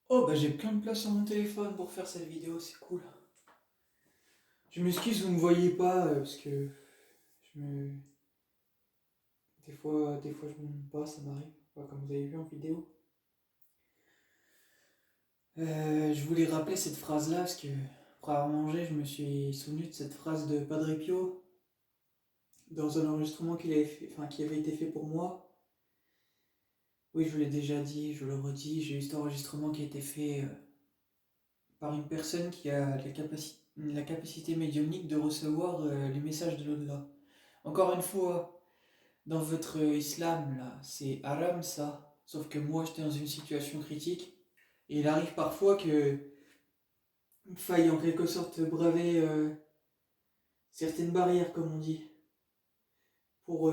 Oh bah j'ai plein de place sur mon téléphone pour faire cette vidéo, c'est cool. Je m'excuse, vous me voyez pas parce que je me... des fois je me montre pas, ça m'arrive, pas comme vous avez vu en vidéo. Je voulais rappeler cette phrase-là parce que après avoir mangé, je me suis souvenu de cette phrase de Padre Pio dans un enregistrement qui avait été fait pour moi. Oui, je vous l'ai déjà dit, je le redis, j'ai eu cet enregistrement qui a été fait par une personne qui a la capacité médiumnique de recevoir les messages de l'au-delà. Encore une fois, dans votre islam, là, c'est haram ça. Sauf que moi, j'étais dans une situation critique. Et il arrive parfois que il faille en quelque sorte braver certaines barrières, comme on dit. Pour,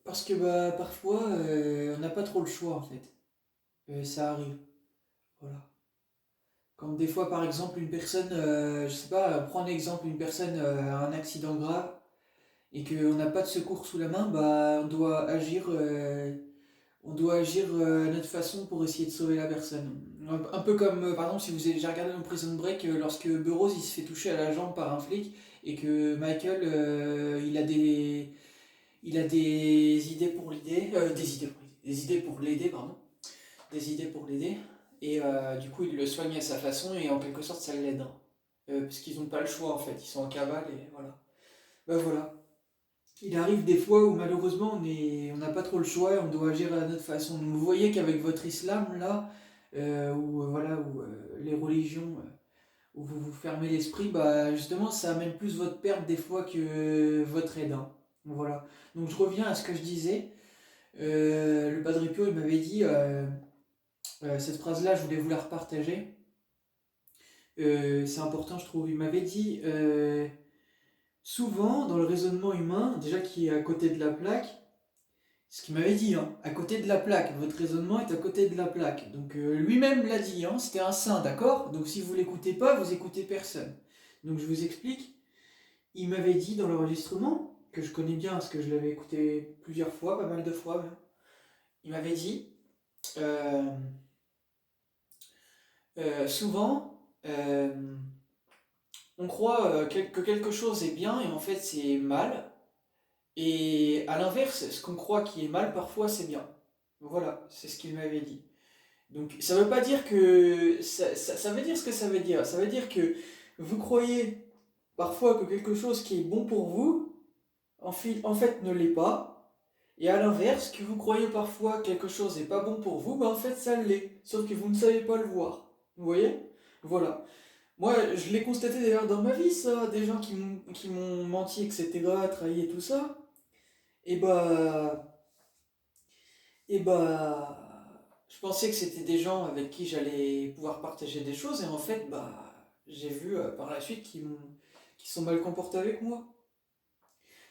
parce que bah, parfois, on n'a pas trop le choix en fait. Ça arrive. Voilà. Comme des fois, par exemple, une personne, je sais pas, prendre l'exemple, une personne a un accident grave et qu'on n'a pas de secours sous la main, bah, on doit agir à notre façon pour essayer de sauver la personne. Un peu comme, par exemple, si vous avez déjà regardé dans Prison Break, lorsque Burroughs il se fait toucher à la jambe par un flic et que Michael il a des idées pour l'aider, des idées pour l'aider, pardon, des idées pour l'aider, et du coup il le soigne à sa façon et en quelque sorte ça l'aide. Hein. Parce qu'ils n'ont pas le choix en fait, ils sont en cavale et voilà. Ben voilà. Il arrive des fois où malheureusement on n'a pas trop le choix, on doit agir à notre façon. Donc, vous voyez qu'avec votre islam là, où les religions, où vous vous fermez l'esprit, bah justement ça amène plus votre perte des fois que votre aide. Hein. Voilà. Donc je reviens à ce que je disais. Le Padre Pio il m'avait dit cette phrase-là, je voulais vous la repartager. C'est important, je trouve. Il m'avait dit souvent dans le raisonnement humain, déjà qui est à côté de la plaque. Ce qu'il m'avait dit, hein, à côté de la plaque, votre raisonnement est à côté de la plaque. Donc lui-même l'a dit, hein, c'était un saint, d'accord. Donc si vous l'écoutez pas, vous écoutez personne. Donc je vous explique. Il m'avait dit dans l'enregistrement, que je connais bien parce que je l'avais écouté plusieurs fois, pas mal de fois même. Il m'avait dit, euh, souvent, on croit que quelque chose est bien et en fait c'est mal. Et à l'inverse, ce qu'on croit qui est mal, parfois c'est bien. Voilà, c'est ce qu'il m'avait dit. Donc ça veut pas dire que... Ça veut dire ce que ça veut dire. Ça veut dire que vous croyez parfois que quelque chose qui est bon pour vous, en fait ne l'est pas. Et à l'inverse, que vous croyez parfois que quelque chose n'est pas bon pour vous, ben en fait ça l'est. Sauf que vous ne savez pas le voir. Vous voyez? Voilà. Moi, je l'ai constaté d'ailleurs dans ma vie, ça. Des gens qui m'ont menti, etc., trahi et tout ça. Et bah... Et bah, je pensais que c'était des gens avec qui j'allais pouvoir partager des choses, et en fait, bah, j'ai vu par la suite qu'ils sont mal comportés avec moi.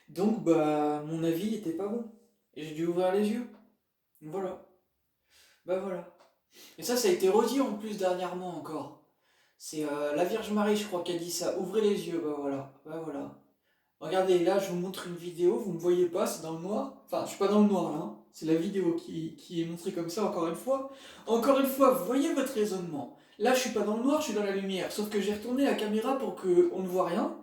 Donc, bah, mon avis n'était pas bon. Et j'ai dû ouvrir les yeux. Voilà. Bah voilà. Et ça a été redit en plus dernièrement encore. C'est la Vierge Marie, je crois, qui a dit ça. Ouvrez les yeux, bah voilà. Bah voilà. Regardez, là, je vous montre une vidéo, vous me voyez pas, c'est dans le noir. Enfin, je suis pas dans le noir là, hein. C'est la vidéo qui est montrée comme ça, encore une fois. Encore une fois, vous voyez votre raisonnement. Là, je suis pas dans le noir, je suis dans la lumière. Sauf que j'ai retourné la caméra pour qu'on ne voit rien.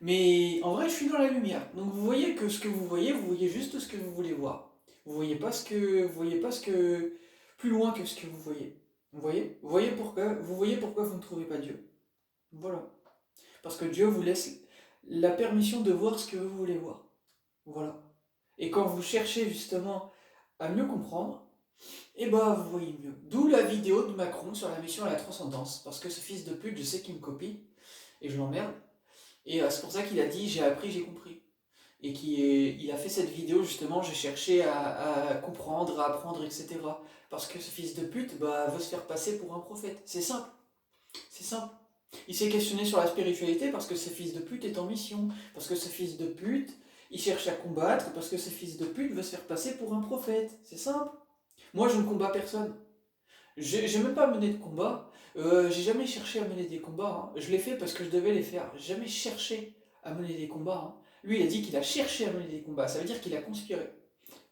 Mais en vrai, je suis dans la lumière. Donc vous voyez que ce que vous voyez juste ce que vous voulez voir. Vous voyez pas ce que plus loin que ce que vous voyez. Vous voyez pourquoi vous ne trouvez pas Dieu. Voilà. Parce que Dieu vous laisse la permission de voir ce que vous voulez voir. Voilà. Et quand vous cherchez justement à mieux comprendre, eh ben vous voyez mieux. D'où la vidéo de Macron sur la mission à la transcendance. Parce que ce fils de pute, je sais qu'il me copie, et je l'emmerde. Et c'est pour ça qu'il a dit j'ai appris, j'ai compris. Et il a fait cette vidéo justement, j'ai cherché à comprendre, à apprendre, etc. Parce que ce fils de pute veut se faire passer pour un prophète. C'est simple. C'est simple. Il s'est questionné sur la spiritualité parce que ce fils de pute est en mission. Parce que ce fils de pute, il cherche à combattre parce que ce fils de pute veut se faire passer pour un prophète. C'est simple. Moi, je ne combats personne. J'ai même pas mené de combat. J'ai jamais cherché à mener des combats. Hein. Je l'ai fait parce que je devais les faire. J'ai jamais cherché à mener des combats. Hein. Lui, il a dit qu'il a cherché à mener des combats. Ça veut dire qu'il a conspiré.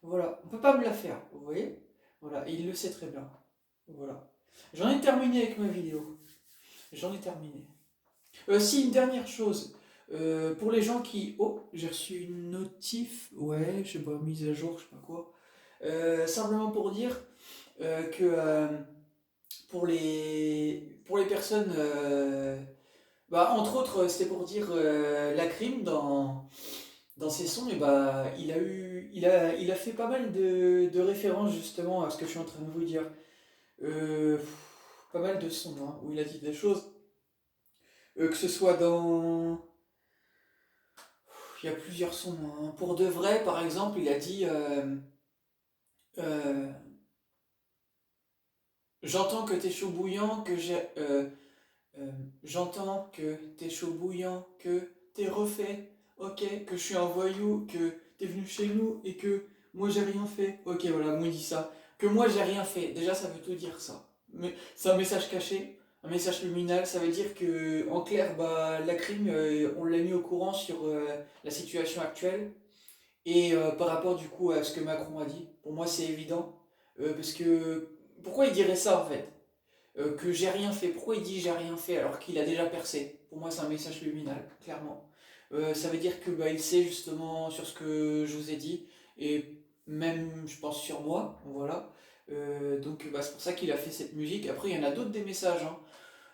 Voilà. On peut pas me la faire. Vous voyez. Voilà. Et il le sait très bien. Voilà. J'en ai terminé avec ma vidéo. J'en ai terminé. Si, une dernière chose. Pour les gens qui... Oh, j'ai reçu une notif. Ouais, je sais pas, mise à jour, je sais pas quoi. Simplement pour dire que pour les personnes... bah, entre autres, c'était pour dire la crime dans ses sons, et bah, il a fait pas mal de références justement à ce que je suis en train de vous dire. Pas mal de sons hein, où il a dit des choses. Que ce soit dans... Il y a plusieurs sons. Hein. Pour de vrai, par exemple, il a dit euh, j'entends que t'es chaud bouillant, que j'ai. J'entends que t'es chaud bouillant, que t'es refait, ok, que je suis un voyou, que t'es venu chez nous et que moi j'ai rien fait. Ok, voilà, moi il dit ça. Que moi j'ai rien fait. Déjà, ça veut tout dire ça. Mais c'est un message caché, un message luminal. Ça veut dire que, en clair, bah, la crime, on l'a mis au courant sur la situation actuelle. Et par rapport du coup à ce que Macron a dit, pour moi c'est évident. Parce que pourquoi il dirait ça en fait? Que j'ai rien fait. Pourquoi il dit j'ai rien fait alors qu'il a déjà percé? Pour moi c'est un message luminal, clairement. Ça veut dire que bah, il sait justement sur ce que je vous ai dit, et même je pense sur moi, voilà. Donc bah, c'est pour ça qu'il a fait cette musique. Après il y en a d'autres des messages. Hein.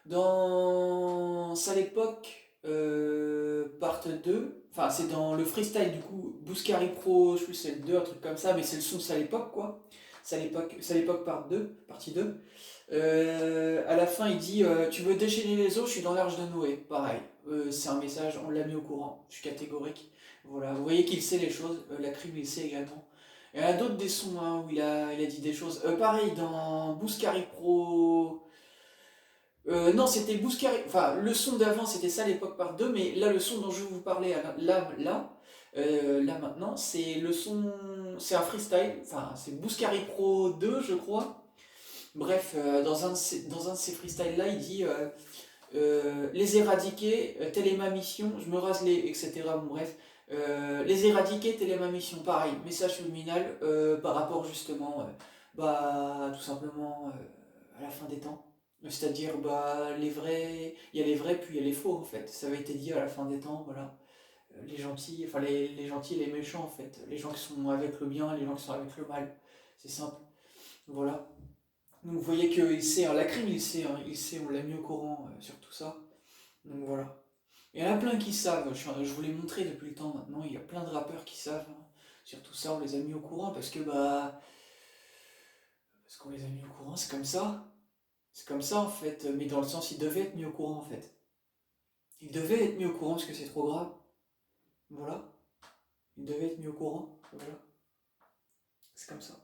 Dans Sale Époque, part 2, enfin c'est dans le freestyle du coup, Bouscari Pro, je sais plus c'est le 2, un truc comme ça, mais c'est le son de Sale Époque quoi. Sale Époque part 2, partie 2. À la fin il dit tu veux déchaîner les eaux, je suis dans l'arche de Noé. Pareil, c'est un message, on l'a mis au courant, je suis catégorique. Voilà, vous voyez qu'il sait les choses, la crime il sait également. Il y en a d'autres des sons hein, où il a dit des choses. Pareil, dans Bouscari Pro. Non, c'était Bouscari. Enfin, le son d'avant, c'était ça l'époque par deux, mais là, le son dont je vais vous parler, là maintenant, c'est le son. C'est un freestyle. Enfin, c'est Bouscari Pro 2, je crois. Bref, dans un de ces freestyles-là, il dit les éradiquer, telle est ma mission, je me rase les. etc. Bon, bref. Les éradiquer, telle est ma mission. Pareil, message luminal par rapport justement, bah, tout simplement à la fin des temps. C'est-à-dire, bah, les vrais, il y a les vrais, puis il y a les faux, en fait. Ça avait été dit à la fin des temps, voilà. Les gentils, enfin les gentils et les méchants, en fait. Les gens qui sont avec le bien, les gens qui sont avec le mal. C'est simple. Voilà. Donc vous voyez qu'il sait, hein, la crime, il sait, on l'a mis au courant sur tout ça. Donc voilà. Il y en a plein qui savent, je vous l'ai montré depuis le temps maintenant, il y a plein de rappeurs qui savent hein, sur tout ça, on les a mis au courant parce que bah. Parce qu'on les a mis au courant, c'est comme ça. C'est comme ça en fait, mais dans le sens ils devaient être mis au courant en fait. Ils devaient être mis au courant parce que c'est trop grave. Voilà. Ils devaient être mis au courant. Voilà. C'est comme ça.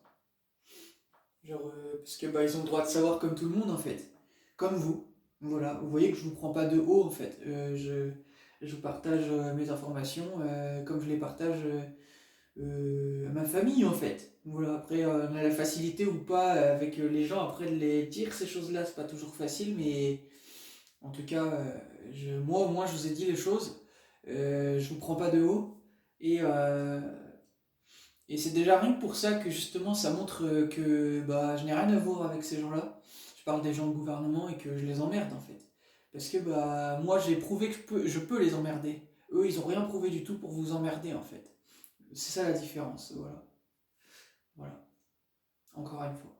Genre, parce que bah ils ont le droit de savoir comme tout le monde en fait. Comme vous. Voilà. Vous voyez que je vous prends pas de haut en fait. Je vous partage mes informations comme je les partage à ma famille en fait. Voilà. Après, on a la facilité ou pas avec les gens après de les dire ces choses-là, c'est pas toujours facile, mais en tout cas, moi au moins je vous ai dit les choses. Je vous prends pas de haut. Et, et c'est déjà rien que pour ça que justement ça montre que bah, je n'ai rien à voir avec ces gens-là. Je parle des gens de gouvernement et que je les emmerde en fait. Parce que bah, moi j'ai prouvé que je peux les emmerder. Eux ils ont rien prouvé du tout pour vous emmerder en fait. C'est ça la différence, voilà. Voilà, encore une fois.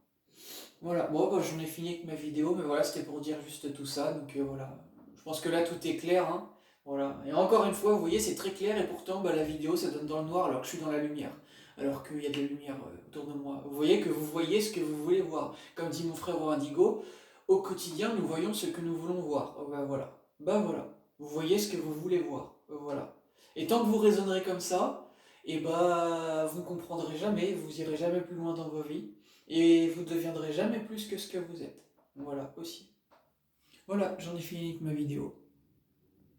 Voilà, bon bah, j'en ai fini avec ma vidéo, mais voilà, c'était pour dire juste tout ça, donc voilà. Je pense que là tout est clair, hein. Voilà. Et encore une fois, vous voyez, c'est très clair, et pourtant bah, la vidéo ça donne dans le noir alors que je suis dans la lumière. Alors qu'il y a de la lumière autour de moi. Vous voyez que vous voyez ce que vous voulez voir. Comme dit mon frère Indigo, au quotidien nous voyons ce que nous voulons voir. Oh, bah voilà. Bah voilà. Vous voyez ce que vous voulez voir. Voilà. Et tant que vous raisonnerez comme ça, et bah vous ne comprendrez jamais, vous irez jamais plus loin dans vos vies. Et vous ne deviendrez jamais plus que ce que vous êtes. Voilà, aussi. Voilà, j'en ai fini avec ma vidéo.